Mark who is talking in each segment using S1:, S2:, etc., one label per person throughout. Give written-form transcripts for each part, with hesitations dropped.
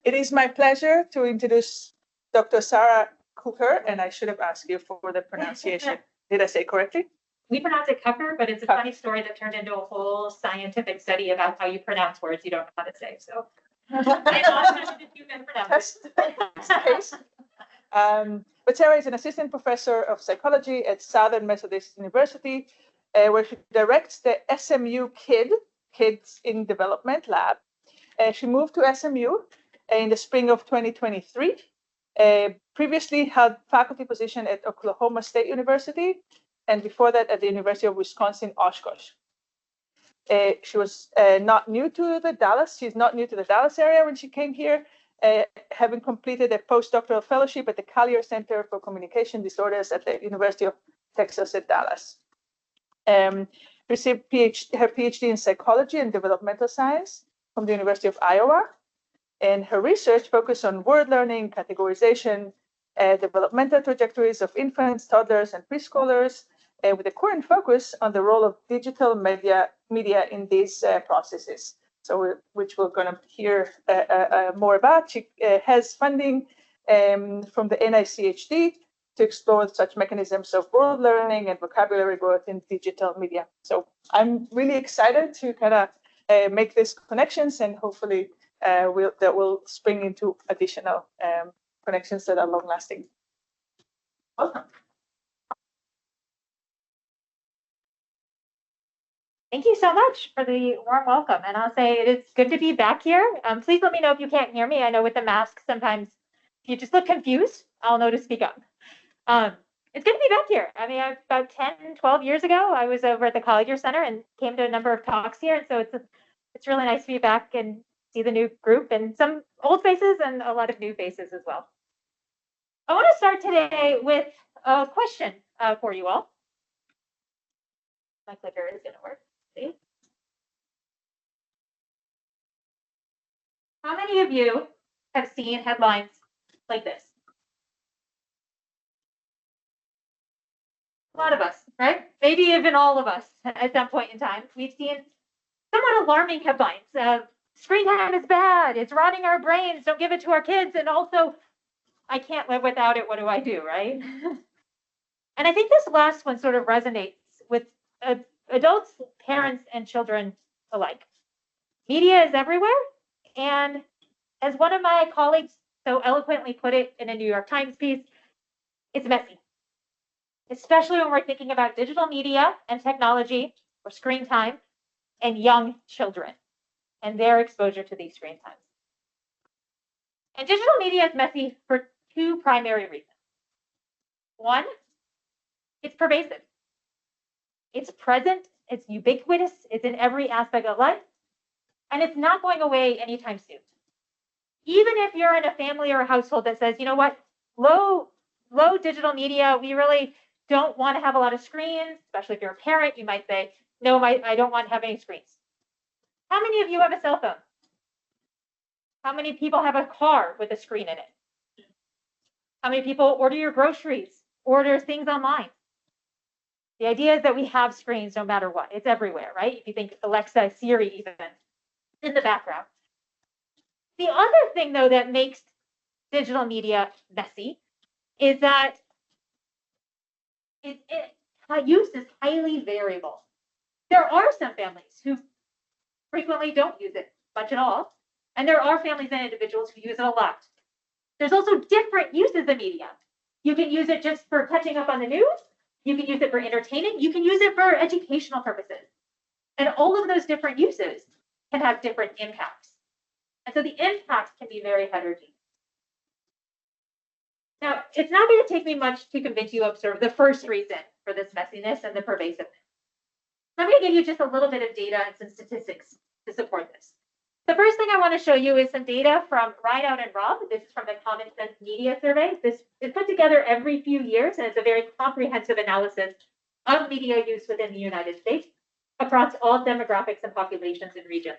S1: It is my pleasure to introduce Dr. Sarah Kucker, and I should have asked you for the pronunciation. Did I say it correctly?
S2: We pronounce it Kucker, but it's a funny story that turned into a whole scientific study about how you pronounce words you don't know how to say. So
S1: but Sarah is an assistant professor of psychology at Southern Methodist University, where she directs the SMU Kids in Development Lab. She moved to SMU in the spring of 2023. Previously held faculty position at Oklahoma State University, and before that at the University of Wisconsin-Oshkosh. She was not new to the Dallas. She's not new to the Dallas area when she came here, having completed a postdoctoral fellowship at the Collier Center for Communication Disorders at the University of Texas at Dallas. Received her PhD in psychology and developmental science from the University of Iowa. And her research focused on word learning, categorization, developmental trajectories of infants, toddlers, and preschoolers, with a current focus on the role of digital media in these processes. So, which we're going to hear more about. She has funding from the NICHD to explore such mechanisms of word learning and vocabulary growth in digital media. So I'm really excited to kind of make these connections, and hopefully that will spring into additional connections that are long-lasting. Welcome.
S2: Thank you so much for the warm welcome. And I'll say it's good to be back here. Please let me know if you can't hear me. I know with the mask, sometimes if you just look confused, I'll know to speak up. It's good to be back here. I mean, about 10, 12 years ago, I was over at the Collier Center and came to a number of talks here. So it's really nice to be back and see the new group and some old faces and a lot of new faces as well. I want to start today with a question for you all. My clicker is going to work. See? How many of you have seen headlines like this? A lot of us, right? Maybe even all of us at some point in time. We've seen somewhat alarming headlines. Screen time is bad. It's rotting our brains. Don't give it to our kids. And also, I can't live without it. What do I do, right? And I think this last one sort of resonates with adults, parents, and children alike. Media is everywhere. And as one of my colleagues so eloquently put it in a New York Times piece, it's messy. Especially when we're thinking about digital media and technology or screen time and young children and their exposure to these screen times. And digital media is messy for two primary reasons. One, it's pervasive. It's present, it's ubiquitous, it's in every aspect of life, and it's not going away anytime soon. Even if you're in a family or a household that says, you know what, low digital media, we really don't want to have a lot of screens, especially if you're a parent, you might say, no, I don't want to have any screens. How many of you have a cell phone? How many people have a car with a screen in it? How many people order your groceries, order things online? The idea is that we have screens no matter what. It's everywhere, right? If you think Alexa, Siri, even in the background. The other thing, though, that makes digital media messy is that use is highly variable. There are some families who frequently don't use it much at all, and there are families and individuals who use it a lot. There's also different uses of media. You can use it just for catching up on the news. You can use it for entertaining. You can use it for educational purposes. And all of those different uses can have different impacts. And so the impacts can be very heterogeneous. Now, it's not going to take me much to convince you of sort of the first reason for this messiness and the pervasiveness. I'm going to give you just a little bit of data and some statistics to support this. The first thing I want to show you is some data from Rideout and Rob. This is from the Common Sense Media Survey. This is put together every few years, and it's a very comprehensive analysis of media use within the United States across all demographics and populations and regions.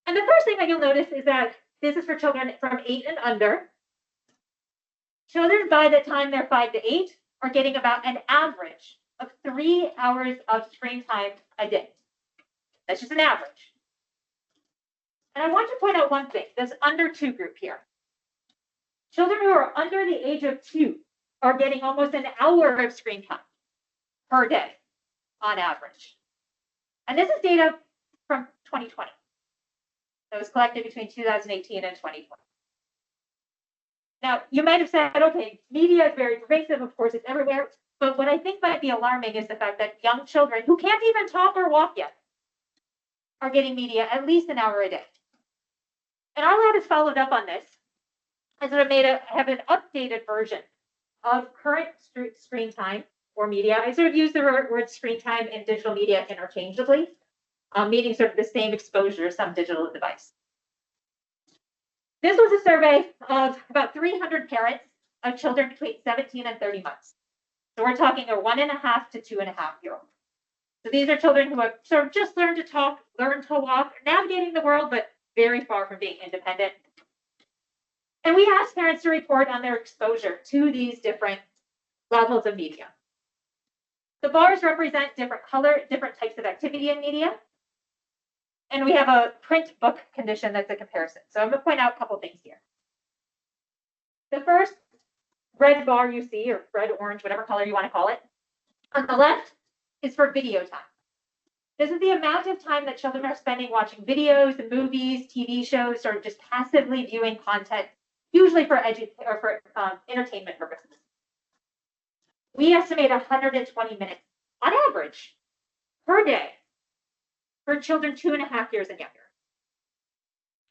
S2: And the first thing that you'll notice is that this is for children from 8 and under. Children, by the time they're 5 to 8, are getting about an average of 3 hours of screen time a day. That's just an average. And I want to point out one thing, this under 2 group here. Children who are under the age of 2 are getting almost an hour of screen time per day on average. And this is data from 2020. That was collected between 2018 and 2020. Now, you might have said, okay, media is very pervasive, of course, it's everywhere. But what I think might be alarming is the fact that young children who can't even talk or walk yet are getting media at least an hour a day. And our lab has followed up on this and sort of have an updated version of current screen time or media. I sort of use the word screen time and digital media interchangeably, meaning sort of the same exposure as some digital device. This was a survey of about 300 parents of children between 17 and 30 months. So we're talking a 1.5 to 2.5-year-old. So these are children who have sort of just learned to talk, learned to walk, navigating the world, but very far from being independent. And we asked parents to report on their exposure to these different levels of media. The bars represent different types of activity in media. And we have a print book condition that's a comparison. So I'm going to point out a couple things here. The first red bar you see, or red, orange, whatever color you want to call it, on the left is for video time. This is the amount of time that children are spending watching videos, movies, TV shows, or just passively viewing content, usually for entertainment purposes. We estimate 120 minutes on average per day for children 2.5 years and younger.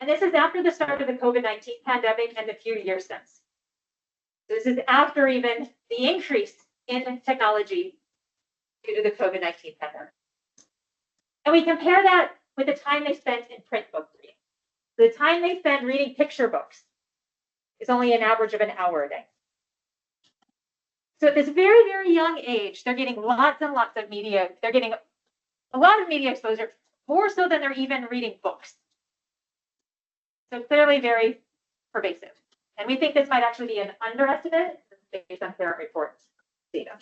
S2: And this is after the start of the COVID-19 pandemic and the few years since. So this is after even the increase in technology due to the COVID-19 pandemic. And we compare that with the time they spent in print book reading. The time they spend reading picture books is only an average of an hour a day. So at this very, very young age, they're getting lots and lots of media. They're getting a lot of media exposure, more so than they're even reading books. So clearly very pervasive. And we think this might actually be an underestimate based on parent reports data.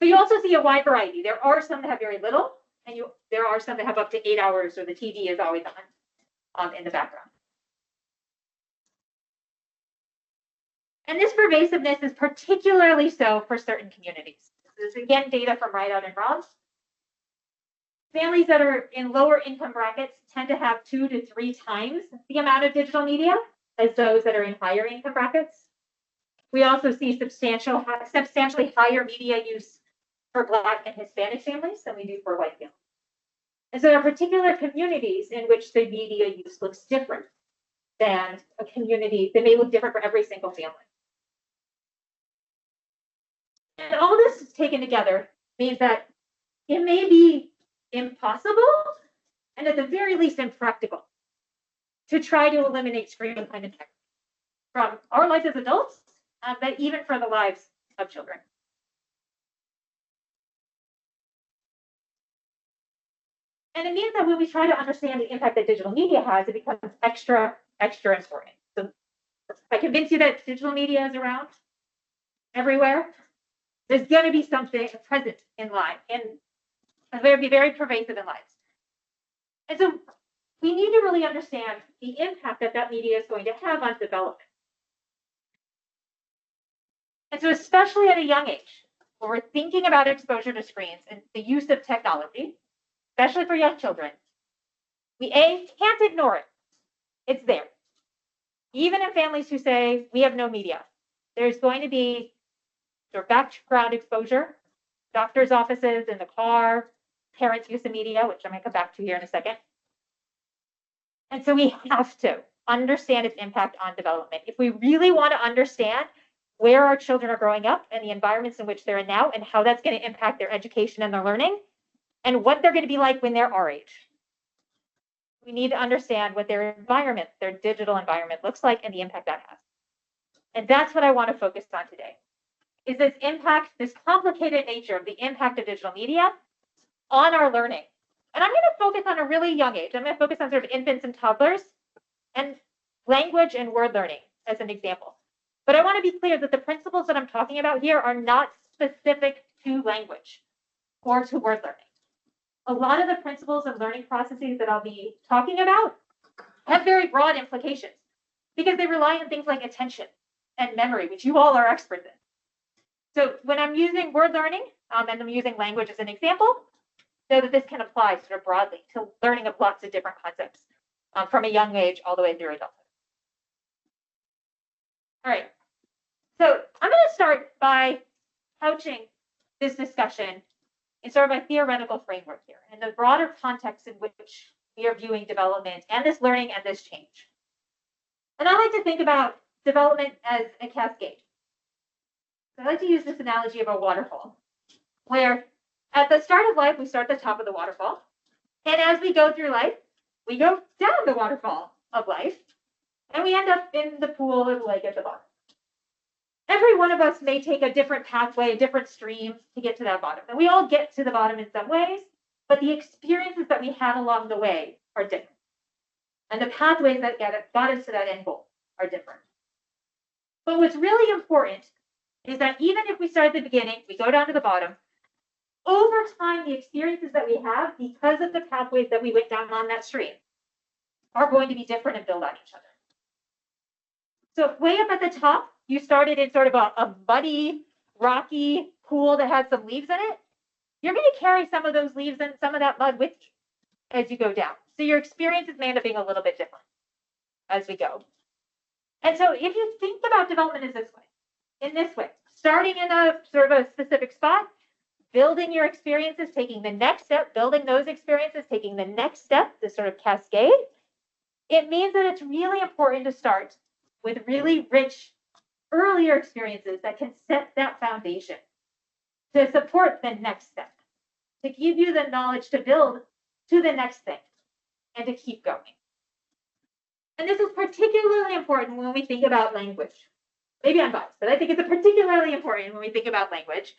S2: But you also see a wide variety. There are some that have very little, and there are some that have up to 8 hours, or the TV is always on in the background. And this pervasiveness is particularly so for certain communities. This is again data from Rideout and Ross. Families that are in lower income brackets tend to have 2 to 3 times the amount of digital media as those that are in higher income brackets. We also see substantially higher media use for Black and Hispanic families than we do for white families. And so there are particular communities in which the media use looks different than a community that may look different for every single family. And all this taken together means that it may be impossible, and at the very least impractical, to try to eliminate screen time entirely from our lives as adults, but even for the lives of children. And it means that when we try to understand the impact that digital media has, it becomes extra important. So if I convince you that digital media is around everywhere, there's going to be something present in life, and it's going to be very pervasive in lives. And so we need to really understand the impact that media is going to have on development. And so especially at a young age, when we're thinking about exposure to screens and the use of technology, especially for young children, we can't ignore it. It's there. Even in families who say, we have no media, there's going to be sort of background exposure, doctor's offices, in the car, parents' use of media, which I'm going to come back to here in a second. And so we have to understand its impact on development. If we really want to understand where our children are growing up and the environments in which they're in now and how that's going to impact their education and their learning and what they're going to be like when they're our age, we need to understand what their environment, their digital environment looks like and the impact that has. And that's what I want to focus on today, is this impact, this complicated nature of the impact of digital media on our learning. And I'm going to focus on a really young age. I'm going to focus on sort of infants and toddlers and language and word learning as an example. But I want to be clear that the principles that I'm talking about here are not specific to language or to word learning. A lot of the principles and learning processes that I'll be talking about have very broad implications because they rely on things like attention and memory, which you all are experts in. So when I'm using word learning, and I'm using language as an example, know that this can apply sort of broadly to learning of lots of different concepts from a young age all the way through adulthood. All right, so I'm going to start by couching this discussion in sort of a theoretical framework here and the broader context in which we are viewing development and this learning and this change. And I like to think about development as a cascade. So I like to use this analogy of a waterfall, where at the start of life, we start at the top of the waterfall. And as we go through life, we go down the waterfall of life, and we end up in the pool or the lake at the bottom. Every one of us may take a different pathway, a different stream to get to that bottom. And we all get to the bottom in some ways, but the experiences that we had along the way are different. And the pathways that got us to that end goal are different. But what's really important is that even if we start at the beginning, we go down to the bottom, over time, the experiences that we have because of the pathways that we went down on that stream are going to be different and build on each other. So way up at the top, you started in sort of a muddy, rocky pool that had some leaves in it. You're going to carry some of those leaves and some of that mud with you as you go down. So your experiences may end up being a little bit different as we go. And so if you think about development in this way, starting in a sort of a specific spot, building your experiences, taking the next step, building those experiences, taking the next step, this sort of cascade, it means that it's really important to start with really rich earlier experiences that can set that foundation to support the next step, to give you the knowledge to build to the next thing and to keep going. And this is particularly important when we think about language. Maybe I'm biased, but I think it's particularly important when we think about language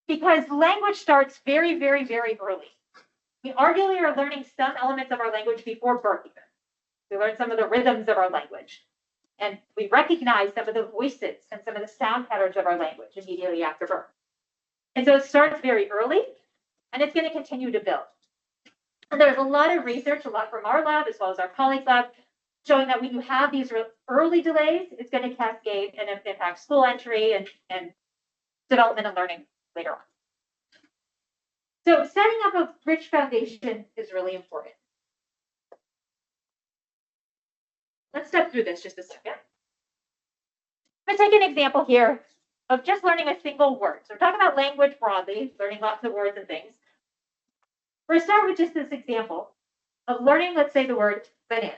S2: because language starts very, very, very early. We arguably are learning some elements of our language before birth even. We learn some of the rhythms of our language. And we recognize some of the voices and some of the sound patterns of our language immediately after birth. And so it starts very early, and it's going to continue to build. And there's a lot of research, a lot from our lab, as well as our colleagues' lab, showing that when you have these early delays, it's going to cascade and impact school entry and development and learning later on. So setting up a rich foundation is really important. Let's step through this just a second. I'm going to take an example here of just learning a single word. So we're talking about language broadly, learning lots of words and things. We're going to start with just this example of learning, let's say, the word banana.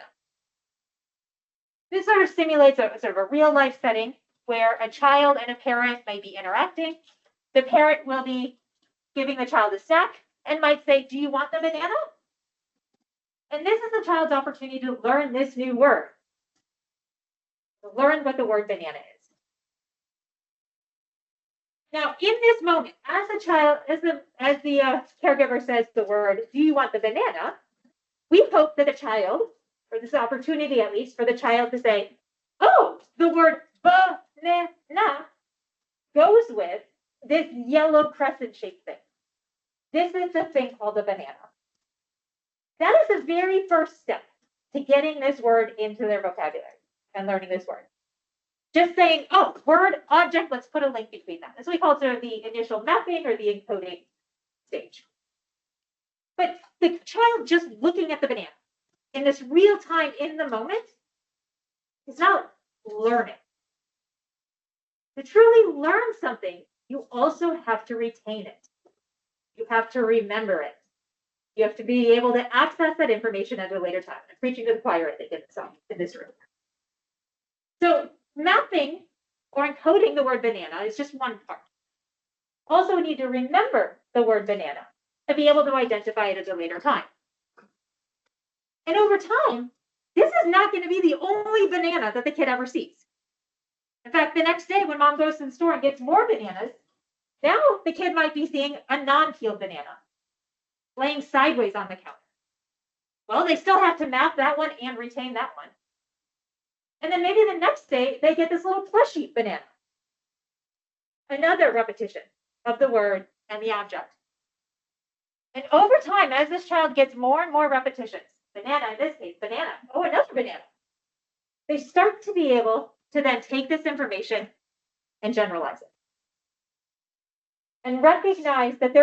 S2: This sort of simulates a sort of a real life setting where a child and a parent might be interacting. The parent will be giving the child a snack and might say, "Do you want the banana?" And this is the child's opportunity to learn this new word, to learn what the word banana is. Now, in this moment, as the child, as the caregiver says the word, "Do you want the banana?" we hope that the child, or this opportunity at least for the child to say, "Oh, the word banana goes with this yellow crescent-shaped thing. This is the thing called a banana." That is the very first step to getting this word into their vocabulary and learning this word. Just saying, "Oh, word, object, let's put a link between that." This we call sort of the initial mapping or the encoding stage. But the child just looking at the banana in this real time, in the moment, is not learning. To truly learn something, you also have to retain it. You have to remember it. You have to be able to access that information at a later time. I'm preaching to the choir, I think, in this room. So mapping or encoding the word banana is just one part. Also, we need to remember the word banana to be able to identify it at a later time. And over time, this is not going to be the only banana that the kid ever sees. In fact, the next day when mom goes to the store and gets more bananas, now the kid might be seeing a non-peeled banana laying sideways on the counter. Well, they still have to map that one and retain that one. And then maybe the next day they get this little plushy banana. Another repetition of the word and the object. And over time, as this child gets more and more repetitions, banana, in this case, banana. Oh, another banana. They start to be able to then take this information and generalize it. And recognize that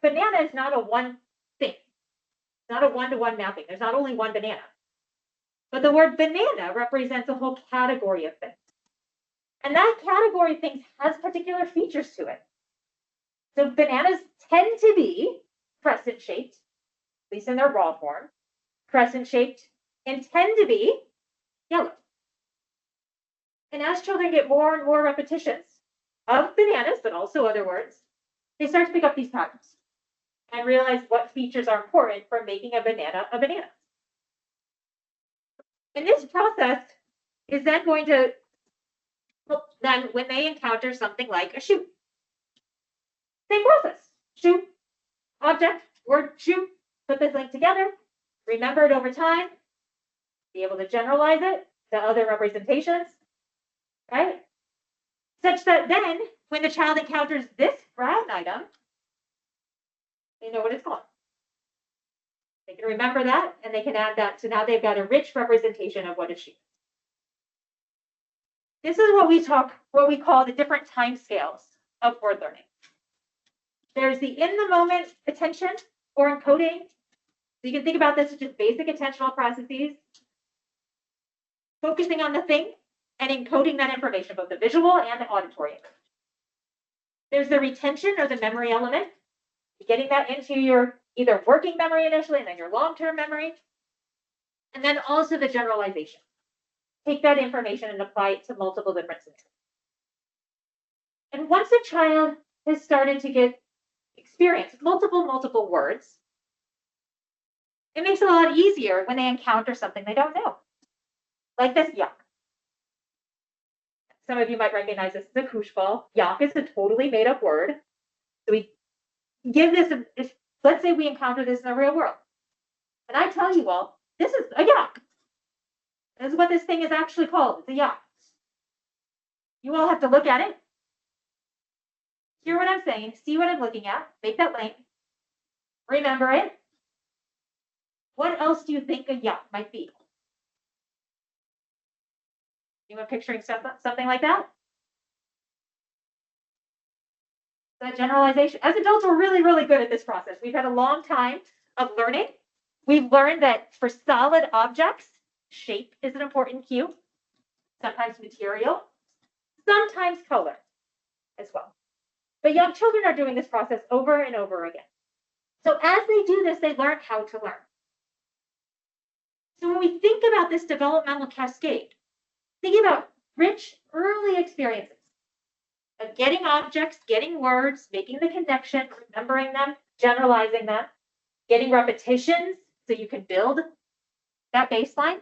S2: banana is not a one thing. It's not a one-to-one mapping. There's not only one banana. But the word banana represents a whole category of things. And that category of things has particular features to it. So bananas tend to be crescent-shaped, at least in their raw form, crescent-shaped, and tend to be yellow. And as children get more and more repetitions of bananas, but also other words, they start to pick up these patterns and realize what features are important for making a banana a banana. And this process is then going to, then when they encounter something like a shoe, same process. Shoe, object, word, shoe, put this link together, remember it over time, be able to generalize it to other representations, right? Such that then, when the child encounters this brown item, they know what it's called. They can remember that, and they can add that, so now they've got a rich representation of what a shoe is. This is what we call the different time scales of word learning. There's the in-the-moment attention or encoding. So you can think about this as just basic attentional processes, focusing on the thing and encoding that information, both the visual and the auditory. There's the retention or the memory element, getting that into your either working memory initially and then your long-term memory, and then also the generalization. Take that information and apply it to multiple different scenarios. And once a child has started to get experience multiple words, it makes it a lot easier when they encounter something they don't know, like this yuck. Some of you might recognize this as a koosh ball. Yuck is a totally made up word. So we give this, let's say we encounter this in the real world. And I tell you all, this is a yuck. This is what this thing is actually called. It's a yuck. You all have to look at it, hear what I'm saying, see what I'm looking at, make that link, remember it. What else do you think a yuck might be? Anyone picturing something like that? That generalization. As adults, we're really, really good at this process. We've had a long time of learning. We've learned that for solid objects, shape is an important cue, sometimes material, sometimes color as well. But young children are doing this process over and over again. So as they do this, they learn how to learn. So when we think about this developmental cascade, thinking about rich early experiences of getting objects, getting words, making the connection, remembering them, generalizing them, getting repetitions so you can build that baseline.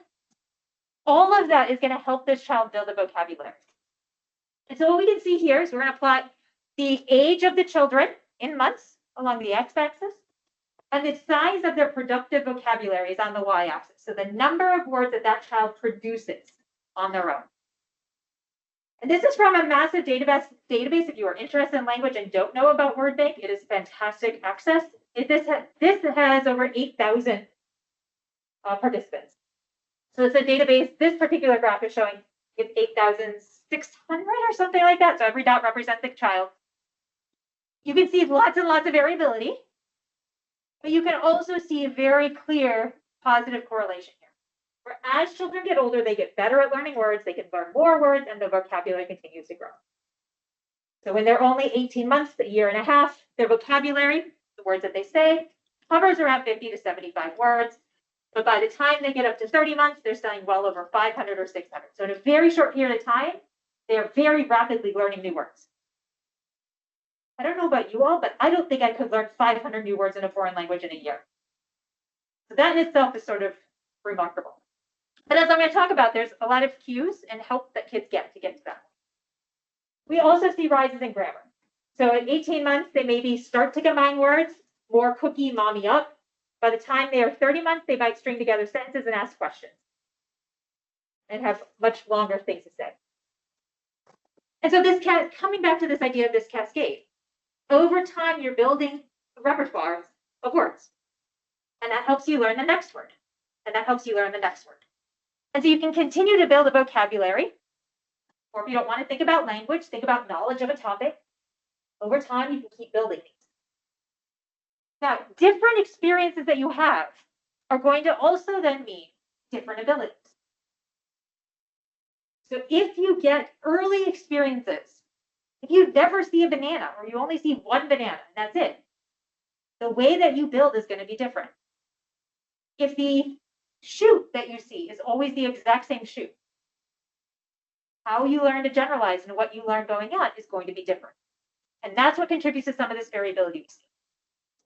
S2: All of that is going to help this child build a vocabulary. And so what we can see here is we're going to plot the age of the children in months along the x-axis and the size of their productive vocabularies on the y-axis. So the number of words that that child produces on their own. And this is from a massive database. If you are interested in language and don't know about Word Bank, it is fantastic access. This has over 8,000 participants. So it's a database. This particular graph is showing it's 8,600 or something like that. So every dot represents a child. You can see lots and lots of variability, but you can also see a very clear positive correlation here. Where as children get older, they get better at learning words, they can learn more words, and the vocabulary continues to grow. So when they're only 18 months, a year and a half, their vocabulary, the words that they say, hovers around 50 to 75 words. But by the time they get up to 30 months, they're saying well over 500 or 600. So in a very short period of time, they are very rapidly learning new words. I don't know about you all, but I don't think I could learn 500 new words in a foreign language in a year. So that in itself is sort of remarkable. But as I'm going to talk about, there's a lot of cues and help that kids get to that. We also see rises in grammar. So at 18 months, they maybe start to combine words, more cookie, mommy up. By the time they are 30 months, they might string together sentences and ask questions and have much longer things to say. And so this coming back to this idea of this cascade, over time, you're building a repertoire of words, and that helps you learn the next word. and that helps you learn the next word. And so you can continue to build a vocabulary, or if you don't want to think about language, think about knowledge of a topic. Over time, you can keep building these. Now, different experiences that you have are going to also then mean different abilities. So if you get early experiences, if you never see a banana or you only see one banana and that's it, the way that you build is going to be different. If the shoot that you see is always the exact same shoot, how you learn to generalize and what you learn going on is going to be different. And that's what contributes to some of this variability we see.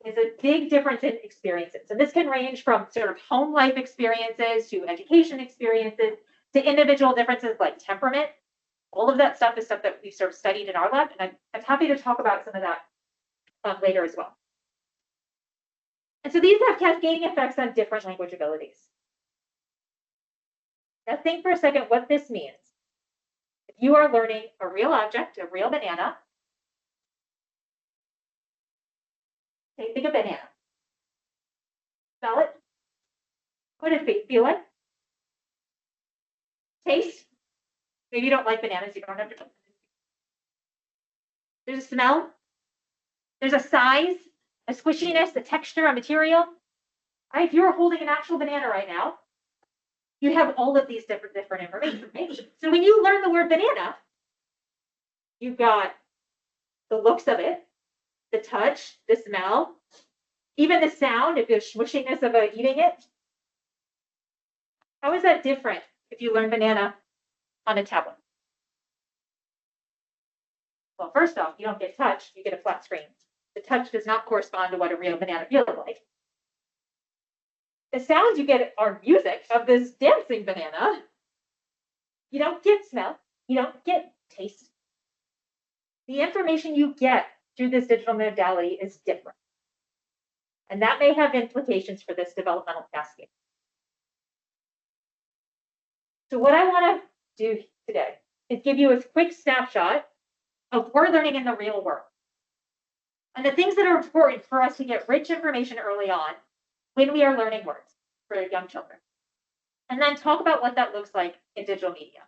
S2: Is a big difference in experiences. And this can range from sort of home life experiences to education experiences to individual differences like temperament. All of that stuff is stuff that we've sort of studied in our lab, and I'm happy to talk about some of that later as well. And so these have cascading effects on different language abilities. Now think for a second what this means. If you are learning a real object, a real banana, think of banana. Smell it. What does it feel like? Taste. Maybe you don't like bananas, you don't have to. There's a smell. There's a size, a squishiness, a texture, a material. Right? If you're holding an actual banana right now, you have all of these different information. Right? So when you learn the word banana, you've got the looks of it, the touch, the smell, even the sound, if the smushiness of eating it. How is that different if you learn banana on a tablet? Well, first off, you don't get touch, you get a flat screen. The touch does not correspond to what a real banana feels like. The sounds you get are music of this dancing banana. You don't get smell, you don't get taste. The information you get through this digital modality is different. And that may have implications for this developmental cascade. So what I want to do today is give you a quick snapshot of word learning in the real world. And the things that are important for us to get rich information early on when we are learning words for young children. And then talk about what that looks like in digital media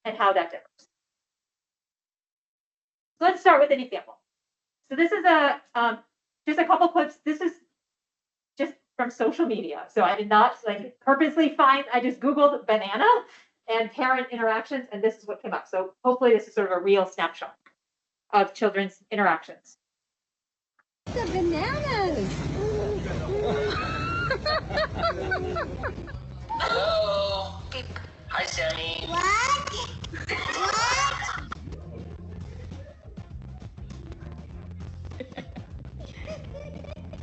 S2: and how that differs. So let's start with an example. So this is just a couple clips. This is just from social media. So I did not purposely find, I just Googled banana and parent interactions, and this is what came up. So hopefully this is sort of a real snapshot of children's interactions.
S3: The bananas.
S4: Hello. Hi, Sammy.
S3: What?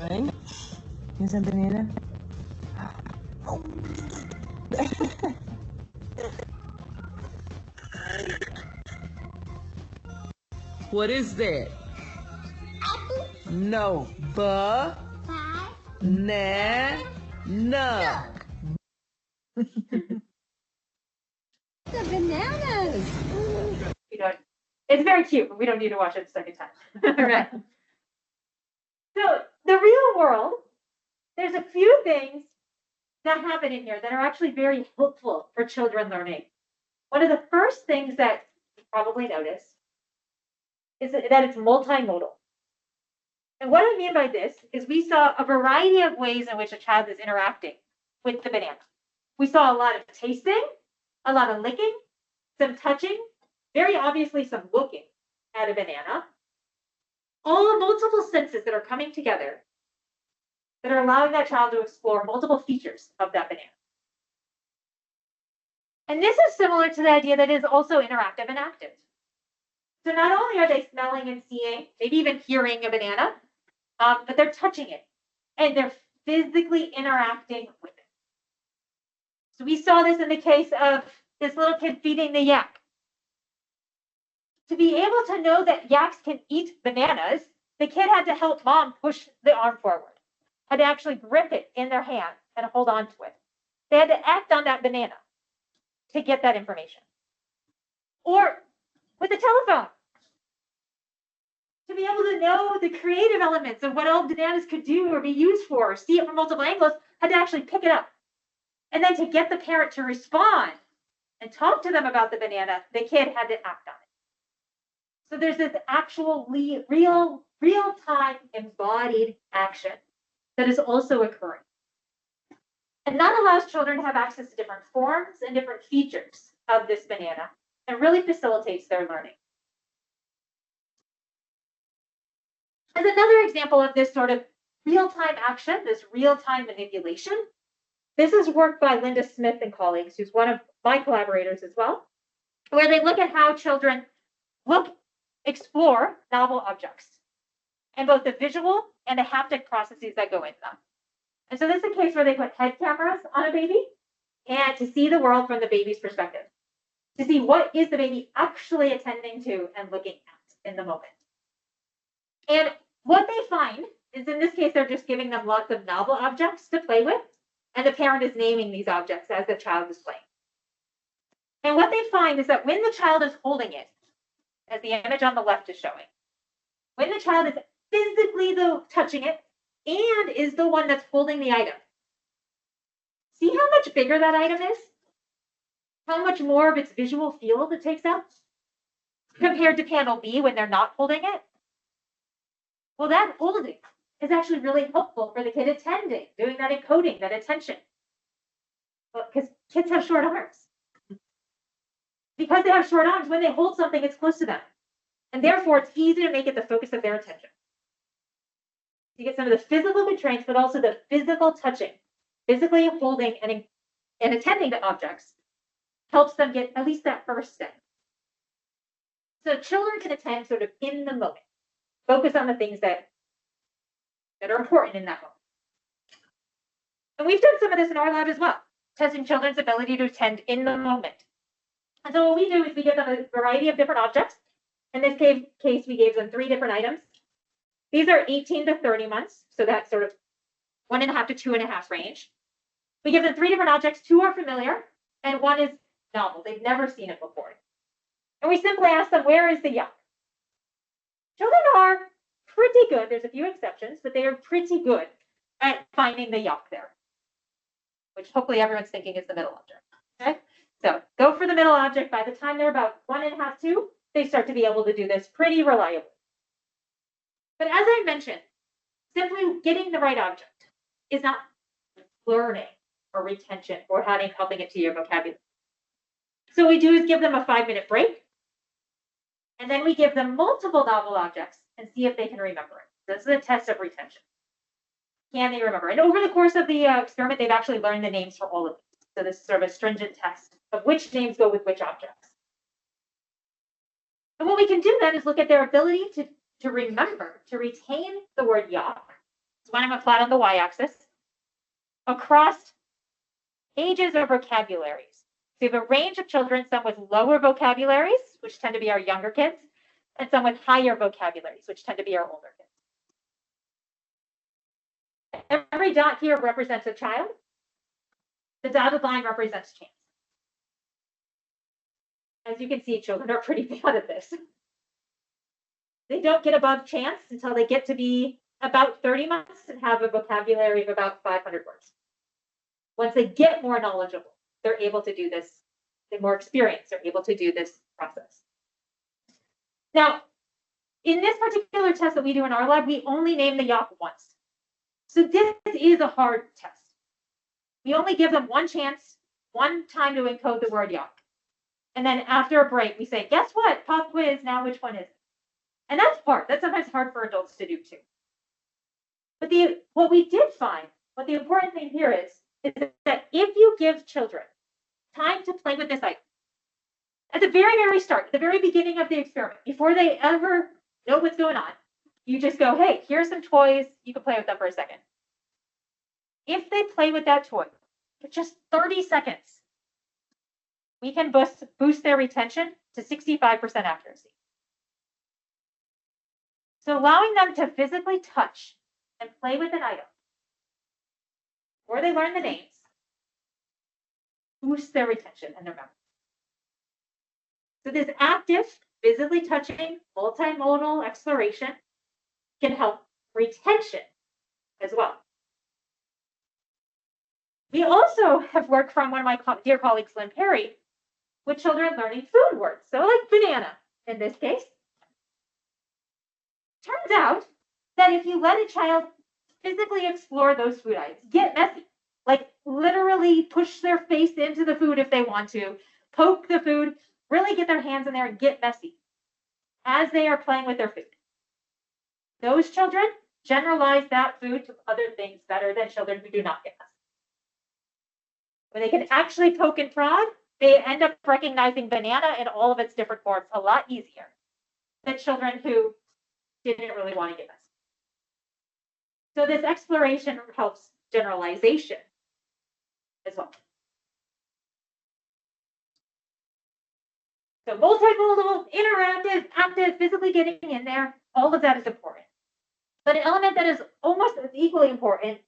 S5: Right? Here's a banana. What is that? No. Banana.
S3: The bananas.
S2: It's very cute, but we don't need to watch it a second time. All right. So the real world, there's a few things that happen in here that are actually very helpful for children learning. One of the first things that you probably notice is that it's multimodal. And what I mean by this is we saw a variety of ways in which a child is interacting with the banana. We saw a lot of tasting, a lot of licking, some touching, very obviously some looking at a banana. All multiple senses that are coming together that are allowing that child to explore multiple features of that banana. And this is similar to the idea that it is also interactive and active. So not only are they smelling and seeing, maybe even hearing a banana, but they're touching it and they're physically interacting with it. So we saw this in the case of this little kid feeding the yak. To be able to know that yaks can eat bananas, the kid had to help mom push the arm forward, had to actually grip it in their hand and hold on to it. They had to act on that banana to get that information. Or with the telephone, to be able to know the creative elements of what all bananas could do or be used for, or see it from multiple angles, had to actually pick it up And then to get the parent to respond and talk to them about the banana, the kid had to act on it. So there's this actual real-time embodied action that is also occurring. And that allows children to have access to different forms and different features of this banana and really facilitates their learning. As another example of this sort of real-time action, this real-time manipulation, this is work by Linda Smith and colleagues, who's one of my collaborators as well, where they look at how children explore novel objects and both the visual and the haptic processes that go into them. And so this is a case where they put head cameras on a baby and to see the world from the baby's perspective, to see what is the baby actually attending to and looking at in the moment. And what they find is, in this case, they're just giving them lots of novel objects to play with, and the parent is naming these objects as the child is playing. And what they find is that when the child is holding it, as the image on the left is showing, when the child is physically touching it and is the one that's holding the item, see how much bigger that item is? How much more of its visual field it takes up compared to panel B when they're not holding it? Well, that holding is actually really helpful for the kid attending, doing that encoding, that attention. Because kids have short arms. Because they have short arms, when they hold something, it's close to them. And therefore, it's easy to make it the focus of their attention. You get some of the physical constraints, but also the physical touching, physically holding and attending to objects helps them get at least that first step. So children can attend sort of in the moment, focus on the things that are important in that moment. And we've done some of this in our lab as well, testing children's ability to attend in the moment. And so what we do is we give them a variety of different objects. In this case, we gave them 3 different items. These are 18 to 30 months, so that's sort of 1.5 to 2.5 range. We give them 3 different objects. 2 are familiar, and 1 is novel. They've never seen it before. And we simply ask them, where is the yuck? Children are pretty good. There's a few exceptions, but they are pretty good at finding the yuck there, which hopefully everyone's thinking is the middle object. Okay? So go for the middle object. By the time they're about 1.5, 2, they start to be able to do this pretty reliably. But as I mentioned, simply getting the right object is not learning or retention or helping it to your vocabulary. So what we do is give them a 5-minute break, and then we give them multiple novel objects and see if they can remember it. This is a test of retention. Can they remember? And over the course of the experiment, they've actually learned the names for all of these. So this is sort of a stringent test of which names go with which objects. And what we can do then is look at their ability to remember, to retain the word yuck. So when I'm flat on the y-axis, across ages or vocabularies. So you have a range of children, some with lower vocabularies, which tend to be our younger kids, and some with higher vocabularies, which tend to be our older kids. Every dot here represents a child. The dotted line represents chance. As you can see, children are pretty bad at this. They don't get above chance until they get to be about 30 months and have a vocabulary of about 500 words. Once they get more knowledgeable, they're able to do this. They're more experienced, they're able to do this process. Now, in this particular test that we do in our lab, we only name the yuck once. So this is a hard test. We only give them one chance, one time to encode the word yuck. And then after a break, we say, guess what? Pop quiz, now which one is it? And that's hard. That's sometimes hard for adults to do too. But what we did find, what the important thing here is that if you give children time to play with this item, at the very, very start, at the very beginning of the experiment, before they ever know what's going on, you just go, hey, here's some toys. You can play with them for a second. If they play with that toy for just 30 seconds, we can boost their retention to 65% accuracy. So allowing them to physically touch and play with an item, or they learn the names, boosts their retention and their memory. So this active, physically touching, multimodal exploration can help retention as well. We also have worked from one of my dear colleagues, Lynn Perry, with children learning food words. So like banana in this case. Turns out that if you let a child physically explore those food items, get messy, like literally push their face into the food if they want to, poke the food, really get their hands in there and get messy as they are playing with their food. Those children generalize that food to other things better than children who do not get messy. When they can actually poke and prod, they end up recognizing banana in all of its different forms a lot easier than children who didn't really want to get messy. So this exploration helps generalization as well. So multimodal, interactive, active, physically getting in there, all of that is important. But an element that is almost as equally important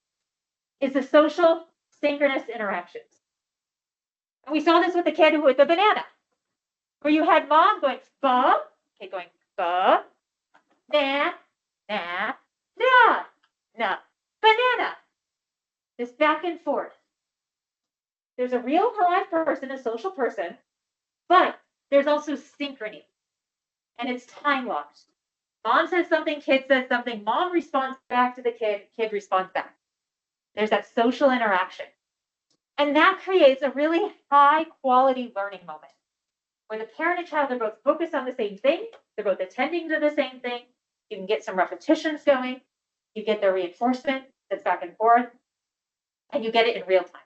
S2: is the social synchronous interactions. And we saw this with the kid with the banana, where you had mom going, ba, kid going, ba, na, na, na, na, banana. This back and forth. There's a real live person, a social person, but there's also synchrony. And it's time locked. Mom says something, kid says something, mom responds back to the kid responds back. There's that social interaction. And that creates a really high quality learning moment where the parent and child are both focused on the same thing. They're both attending to the same thing. You can get some repetitions going. You get the reinforcement that's back and forth, and you get it in real time.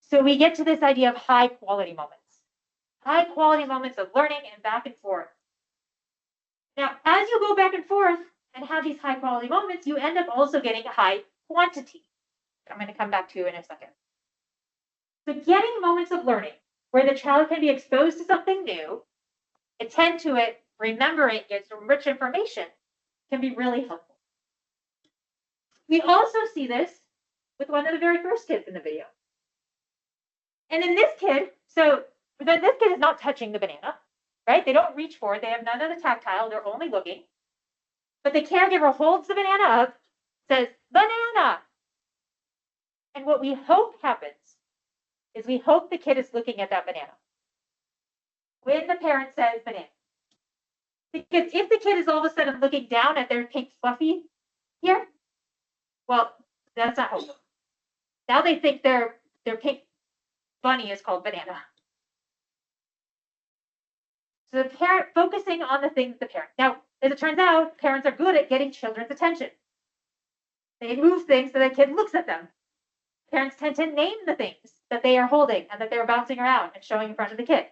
S2: So we get to this idea of high quality moments of learning and back and forth. Now, as you go back and forth and have these high quality moments, you end up also getting a high quantity. I'm going to come back to in a second. So getting moments of learning where the child can be exposed to something new, attend to it, remember it, get some rich information, can be really helpful. We also see this with one of the very first kids in the video. And in this kid, so this kid is not touching the banana, right? They don't reach for it. They have none of the tactile. They're only looking. But the caregiver holds the banana up, says, banana. And what we hope happens is we hope the kid is looking at that banana when the parent says banana. Because if the kid is all of a sudden looking down at their pink fluffy here, well, that's not helpful. Now they think their pink bunny is called banana. So the parent focusing on the things the parent. Now, as it turns out, parents are good at getting children's attention. They move things so the kid looks at them. Parents tend to name the things that they are holding and that they're bouncing around and showing in front of the kid.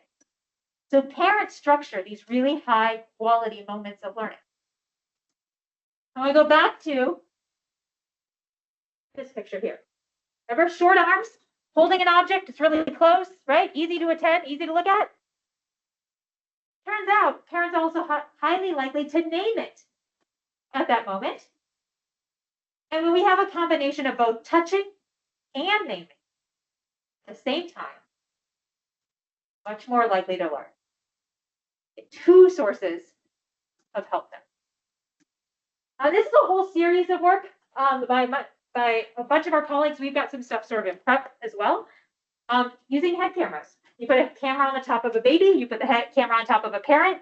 S2: So parents structure these really high quality moments of learning. Now I go back to this picture here. Remember, short arms, holding an object, it's really close, right? Easy to attend, easy to look at. Turns out, parents are also highly likely to name it at that moment. And when we have a combination of both touching and naming at the same time, much more likely to learn. Two sources of help there. This is a whole series of work by a bunch of our colleagues. We've got some stuff sort of in prep as well, using head cameras. You put a camera on the top of a baby, you put the head camera on top of a parent.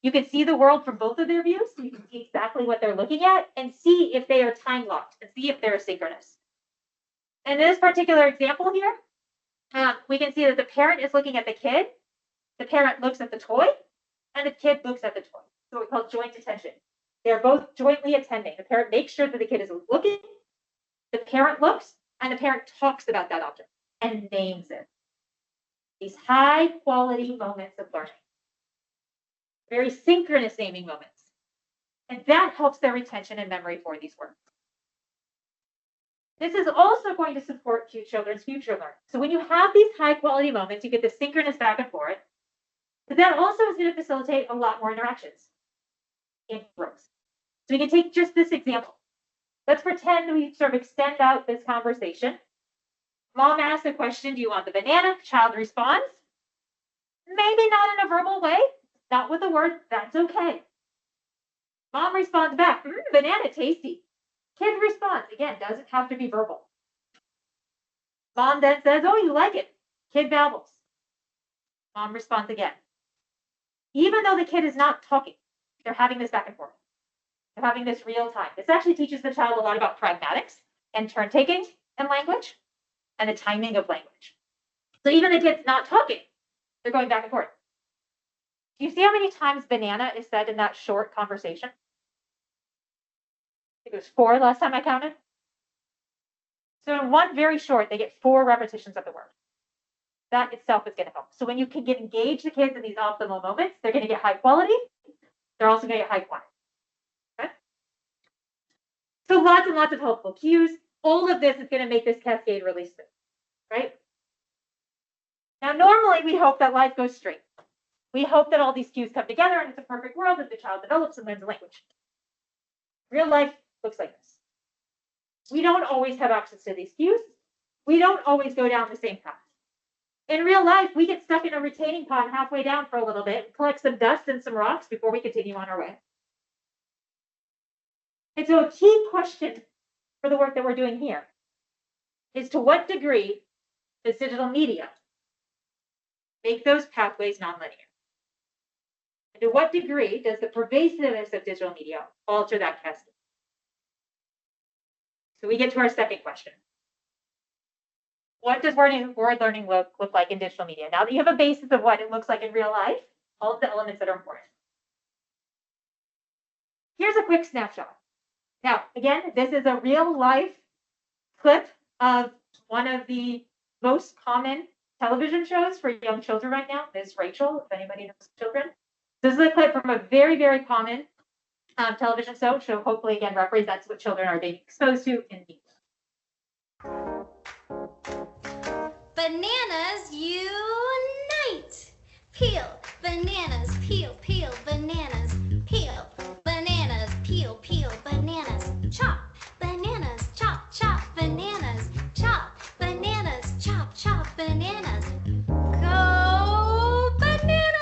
S2: You can see the world from both of their views. So you can see exactly what they're looking at and see if they are time locked and see if they're asynchronous. In this particular example here, we can see that the parent is looking at the kid, the parent looks at the toy, and the kid looks at the toy. So we call joint attention. They're both jointly attending. The parent makes sure that the kid is looking, the parent looks, and the parent talks about that object and names it. These high quality moments of learning. Very synchronous naming moments. And that helps their retention and memory for these words. This is also going to support children's future learning. So when you have these high quality moments, you get the synchronous back and forth, but that also is going to facilitate a lot more interactions in groups. So we can take just this example. Let's pretend we sort of extend out this conversation. Mom asks a question, do you want the banana? Child responds. Maybe not in a verbal way, not with a word, that's okay. Mom responds back, banana tasty. Kid responds, again, doesn't have to be verbal. Mom then says, oh, you like it. Kid babbles. Mom responds again. Even though the kid is not talking, they're having this back and forth. They're having this real time. This actually teaches the child a lot about pragmatics and turn taking in language and the timing of language. So even the kid's not talking, they're going back and forth. Do you see how many times banana is said in that short conversation? I think it was 4 last time I counted. So in one very short, they get 4 repetitions of the word. That itself is going to help. So when you can engage the kids in these optimal moments, they're going to get high quality. They're also going to get high quantity. Okay? So lots and lots of helpful cues. All of this is going to make this cascade really smooth, right? Now, normally we hope that life goes straight. We hope that all these cues come together and it's a perfect world as the child develops and learns a language. Real life looks like this. We don't always have access to these cues. We don't always go down the same path. In real life, we get stuck in a retaining pond halfway down for a little bit, collect some dust and some rocks before we continue on our way. And so a key question for the work that we're doing here is, to what degree does digital media make those pathways nonlinear? And to what degree does the pervasiveness of digital media alter that cascade? So we get to our second question. What does word learning look like in digital media? Now that you have a basis of what it looks like in real life, all of the elements that are important. Here's a quick snapshot. Now, again, this is a real life clip of one of the most common television shows for young children right now, Ms. Rachel, if anybody knows children. This is a clip from a very, very common television show, so hopefully, again, represents what children are being exposed to in media.
S6: Bananas unite. Peel bananas, peel, peel bananas, peel bananas, peel, peel bananas, chop bananas, chop, chop bananas, chop bananas, chop, chop bananas. Go bananas!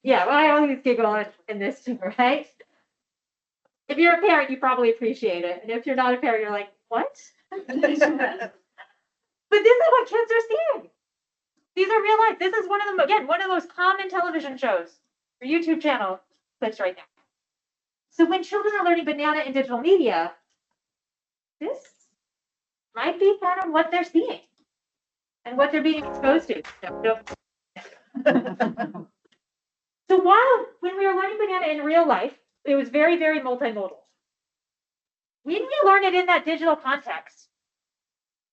S2: Yeah, well, I always giggle in this too, right? If you're a parent, you probably appreciate it. And if you're not a parent, you're like, what? But this is what kids are seeing. These are real life. This is one of them, again, one of those common television shows or YouTube channel clips right now. So when children are learning banana in digital media, this might be part of what they're seeing and what they're being exposed to. So while when we were learning banana in real life, it was very, very multimodal. When we learn it in that digital context,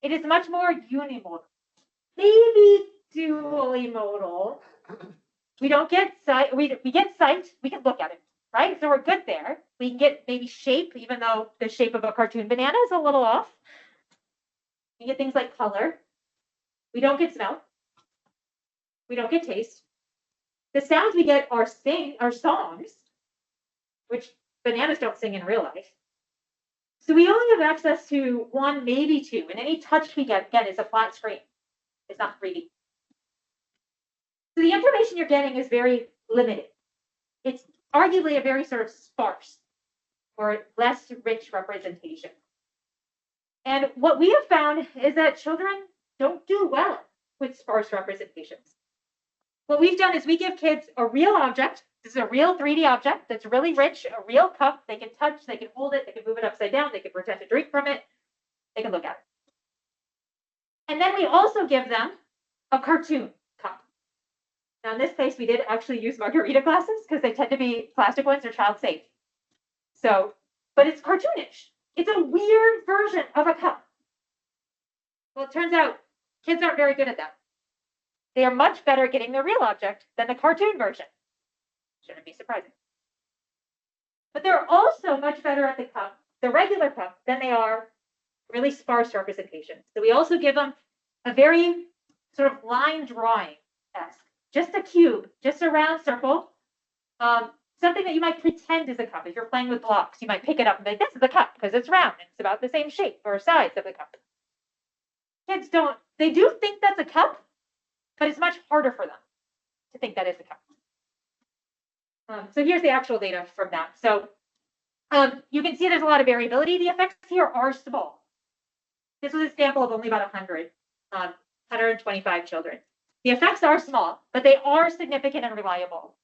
S2: it is much more unimodal, maybe dually modal. We don't get sight, we get sight, we can look at it, right? So we're good there. We can get maybe shape, even though the shape of a cartoon banana is a little off. We get things like color. We don't get smell. We don't get taste. The sounds we get are songs, which bananas don't sing in real life. So we only have access to 1, maybe 2, and any touch we get, again, is a flat screen. It's not 3D. So the information you're getting is very limited. It's arguably a very sort of sparse or less rich representation. And what we have found is that children don't do well with sparse representations. What we've done is we give kids a real object. This is a real 3D object that's really rich, a real cup. They can touch, they can hold it, they can move it upside down, they can pretend to drink from it, they can look at it. And then we also give them a cartoon cup. Now in this case, we did actually use margarita glasses because they tend to be plastic ones or child safe. So, but it's cartoonish. It's a weird version of a cup. Well, it turns out kids aren't very good at that. They are much better at getting the real object than the cartoon version. Shouldn't be surprising. But they're also much better at the cup, the regular cup, than they are really sparse representations. So we also give them a very sort of line drawing-esque, just a cube, just a round circle, something that you might pretend is a cup. If you're playing with blocks, you might pick it up and be like, this is a cup because it's round and it's about the same shape or size of the cup. Kids don't, they do think that's a cup, but it's much harder for them to think that is a cup. So here's the actual data from that. So You can see there's a lot of variability. The effects here are small. This was a sample of only about 125 children. The effects are small, but they are significant and reliable.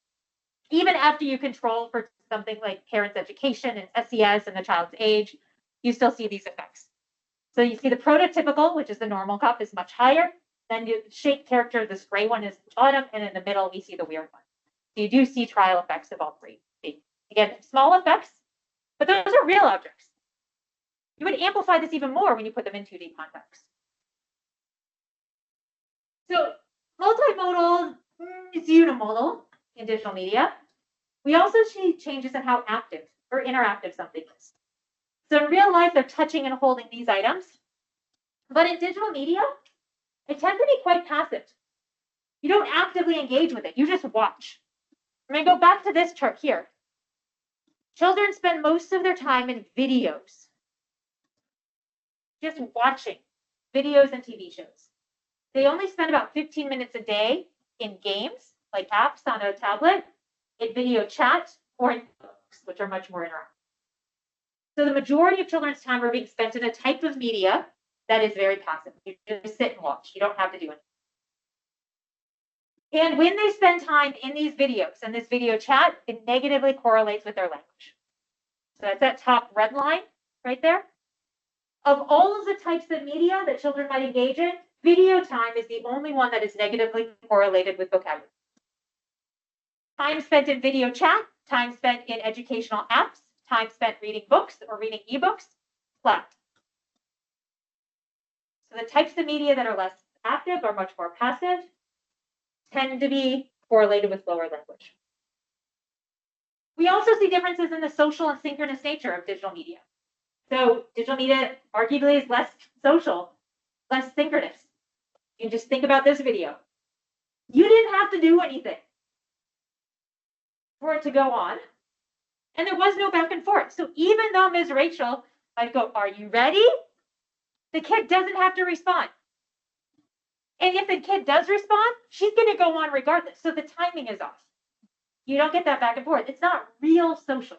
S2: Even after you control for something like parents' education and SES and the child's age, you still see these effects. So you see the prototypical, which is the normal cup, is much higher. Then the shape character, this gray one is the bottom, and in the middle, we see the weird one. So you do see trial effects of all three. Again, small effects, but those are real objects. You would amplify this even more when you put them in 2D context. So multimodal is unimodal in digital media. We also see changes in how active or interactive something is. So in real life, they're touching and holding these items. But in digital media, it tends to be quite passive. You don't actively engage with it. You just watch. I'm going to go back to this chart here. Children spend most of their time in videos, just watching videos and TV shows. They only spend about 15 minutes a day in games, like apps on a tablet, in video chat, or in books, which are much more interactive. So the majority of children's time are being spent in a type of media that is very passive. You just sit and watch. You don't have to do anything. And when they spend time in these videos and this video chat, it negatively correlates with their language. So that's that top red line right there. Of all of the types of media that children might engage in, video time is the only one that is negatively correlated with vocabulary. Time spent in video chat, time spent in educational apps, time spent reading books or reading ebooks, flat. So the types of media that are less active or much more passive tend to be correlated with lower language. We also see differences in the social and synchronous nature of digital media. So digital media arguably is less social, less synchronous. You can just think about this video. You didn't have to do anything for it to go on. And there was no back and forth. So even though Ms. Rachel might go, "Are you ready?" The kid doesn't have to respond. And if the kid does respond, she's going to go on regardless. So the timing is off. You don't get that back and forth. It's not real social.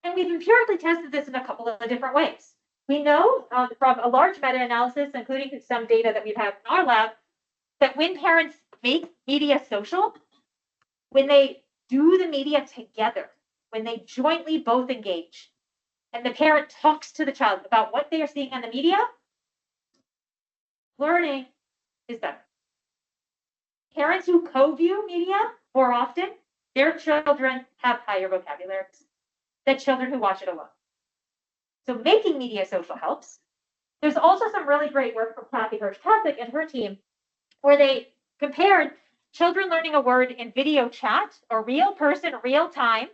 S2: And we've empirically tested this in a couple of different ways. We know from a large meta-analysis, including some data that we've had in our lab, that when parents make media social, when they do the media together, when they jointly both engage, and the parent talks to the child about what they are seeing on the media, learning is better. Parents who co-view media more often, their children have higher vocabularies than children who watch it alone. So making media social helps. There's also some really great work from Kathy Hirsch-Kasich and her team where they compared children learning a word in video chat, a real person, real time,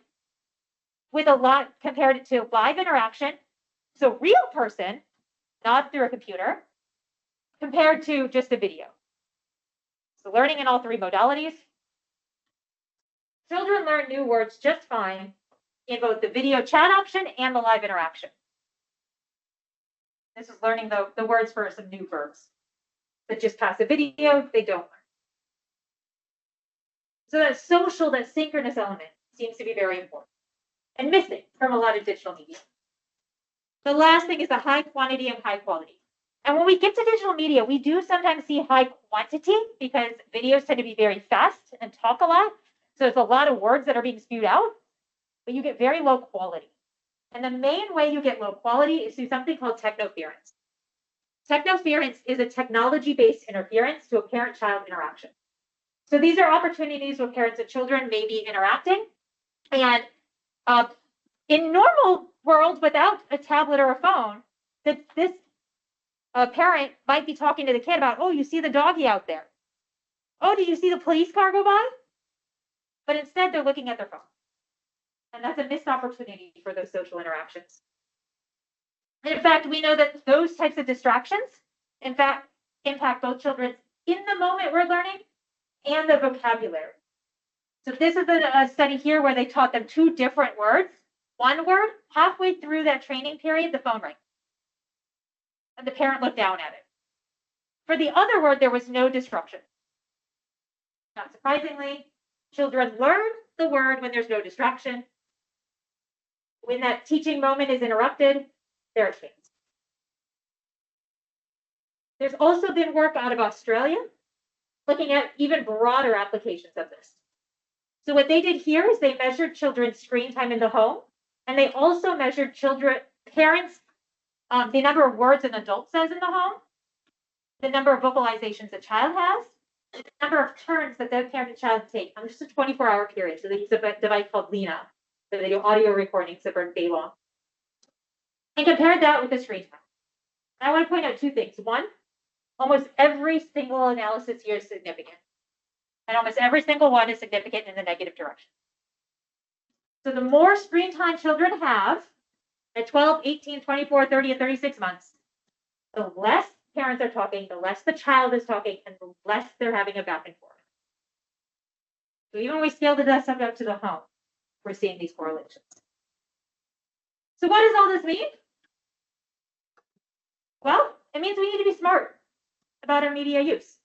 S2: with a lot compared it to live interaction. So real person, not through a computer, compared to just a video. So learning in all three modalities. Children learn new words just fine in both the video chat option and the live interaction. This is learning the words for some new verbs. But just passive video, they don't learn. So that social, that synchronous element seems to be very important and missing from a lot of digital media. The last thing is the high quantity and high quality. And when we get to digital media, we do sometimes see high quantity because videos tend to be very fast and talk a lot. So there's a lot of words that are being spewed out, but you get very low quality. And the main way you get low quality is through something called technoference. Technoference is a technology-based interference to a parent-child interaction. So these are opportunities where parents and children may be interacting. And in normal world, without a tablet or a phone, this parent might be talking to the kid about, "Oh, you see the doggy out there? Oh, do you see the police car go by?" But instead, they're looking at their phone. And that's a missed opportunity for those social interactions. And in fact, we know that those types of distractions, in fact, impact both children's in the moment we're learning and the vocabulary. So this is a study here where they taught them two different words. One word, halfway through that training period, the phone rang. And the parent looked down at it. For the other word, there was no disruption. Not surprisingly, children learn the word when there's no distraction. When that teaching moment is interrupted, there are chains. There's also been work out of Australia looking at even broader applications of this. So what they did here is they measured children's screen time in the home, and they also measured parents, the number of words an adult says in the home, the number of vocalizations a child has, the number of turns that the parent and child take on just a 24-hour period. So they use a device called Lena, so they do audio recordings that are day long, and compared that with the screen time. And I want to point out two things. One, almost every single analysis here is significant. And almost every single one is significant in the negative direction. So the more screen time children have at 12, 18, 24, 30, and 36 months, the less parents are talking, the less the child is talking, and the less they're having a back and forth. So even when we scale this up to the home, we're seeing these correlations. So what does all this mean? Well, it means we need to be smart about our media use.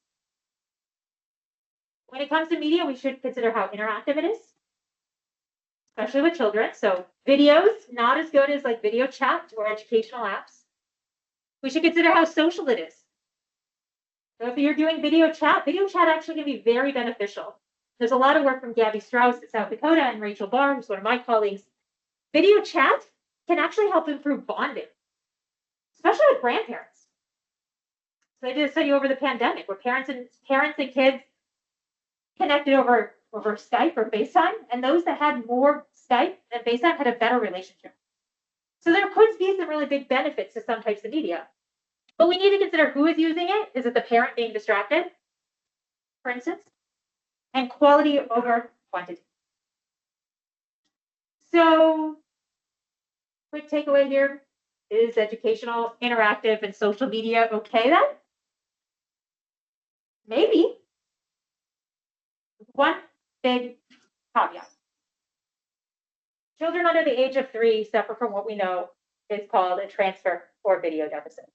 S2: When it comes to media, we should consider how interactive it is, especially with children. So videos, not as good as like video chat or educational apps. We should consider how social it is. So if you're doing video chat actually can be very beneficial. There's a lot of work from Gabby Strauss at South Dakota and Rachel Barr, who's one of my colleagues. Video chat can actually help improve bonding, especially with grandparents. So I did a study over the pandemic where parents and kids connected over Skype or FaceTime, and those that had more Skype than FaceTime had a better relationship. So there could be some really big benefits to some types of media. But we need to consider who is using it. Is it the parent being distracted, for instance? And quality over quantity. So, quick takeaway here. Is educational, interactive, and social media okay then? Maybe. One big caveat. Children under the age of 3 suffer from what we know is called a transfer or video deficit.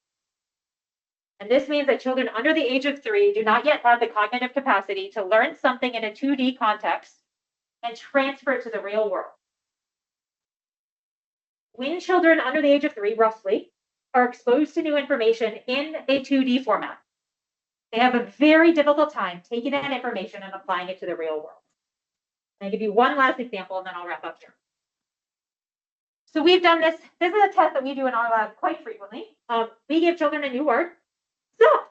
S2: And this means that children under the age of 3 do not yet have the cognitive capacity to learn something in a 2D context and transfer it to the real world. When children under the age of 3, roughly, are exposed to new information in a 2D format, they have a very difficult time taking that information and applying it to the real world. I'll give you one last example, and then I'll wrap up here. So we've done this. This is a test that we do in our lab quite frequently. We give children a new word. Zup.